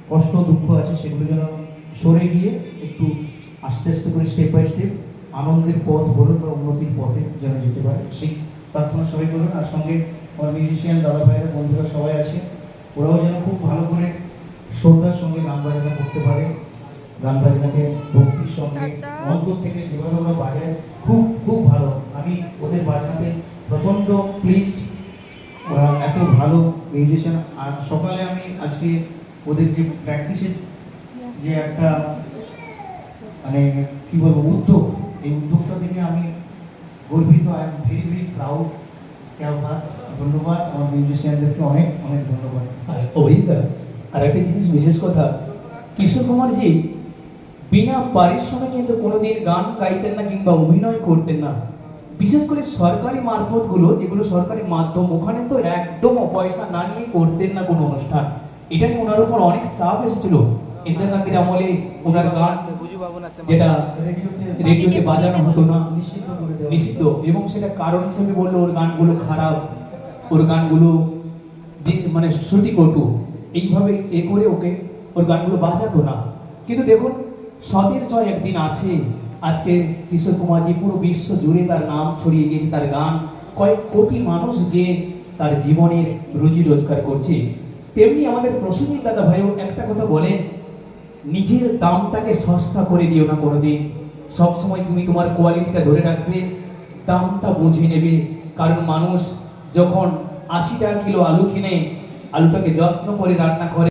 কষ্ট দুঃখ আছে সেগুলো যেন সরে গিয়ে একটু আস্তে আস্তে করে স্টেপ বাই স্টেপ আনন্দের পথ বলুন বা উন্নতির পথে যেন যেতে পারে, সেই প্রার্থনা সবাই করুন। আর সঙ্গে আমার মিউজিশিয়ান দাদা ভাইয়েরা বন্ধুরা সবাই আছে, ওরাও যেন খুব ভালো করে শ্রদ্ধার সঙ্গে গান বাজনা করতে পারে, গান বাজনাকে ভক্তির সঙ্গে অন্তর থেকে যেভাবে ওরা বাজায় খুব খুব ভালো। আমি ওদের বাজনাতে প্রচণ্ড প্লিজ, ওরা এত ভালো মিউজিশিয়ান। আর সকালে আমি আজকে ওদের যে প্র্যাকটিসের যে একটা মানে কি বলবো উদ্যোগ, এই উদ্যোগটা থেকে আমি গর্বিত। I am very very proud. ধন্যবাদ আমার মিউজিশিয়ানদেরকে, অনেক অনেক ধন্যবাদ। আর অভিজিৎ আর একটা জিনিস বিশেষ কথা, কিশোর কুমারজি বিনা পারিশ্রমিকে কিন্তু কোনোদিন গান গাইতেন না কিংবা অভিনয় করতেন না। বিশেষ করে সরকারি মারফতগুলো, যেগুলো সরকারি মাধ্যম, ওখানে তো একদম পয়সা না নিয়ে করতেন না কোনো অনুষ্ঠান। এটা নিয়ে ওনার উপর অনেক চাপ এসেছিল ইন্দিরা গান্ধীর আমলে। ওনার গান যেটা রেডিওতে বাজানো হতো না, নিষিদ্ধ, এবং সেটা কারণ হিসেবে বললো ওর গানগুলো খারাপ, ওর গানগুলো মানে শ্রুতিকটু, এইভাবে এ করে ওকে ওর গানগুলো বাজাতো না। কিন্তু দেখুন সতের জয় একদিন আছে, আজকে কিশোর কুমারজি পুরো বিশ্ব জুড়ে তার নাম ছড়িয়ে গিয়েছে, তার গান কয়েক কোটি মানুষ গিয়ে তার জীবনের রুজি রোজগার করছে। তেমনি আমাদের প্রসেনজিৎ দাদা ভাইও একটা কথা বলেন, নিজের দামটাকে সস্তা করে দিও না কোনোদিন, সবসময় তুমি তোমার কোয়ালিটিটা ধরে রাখবে, দামটা বুঝে নেবে। কারণ মানুষ যখন 80 টাকা কিলো আলু কিনে আলুটাকে যত্ন করে রান্না করে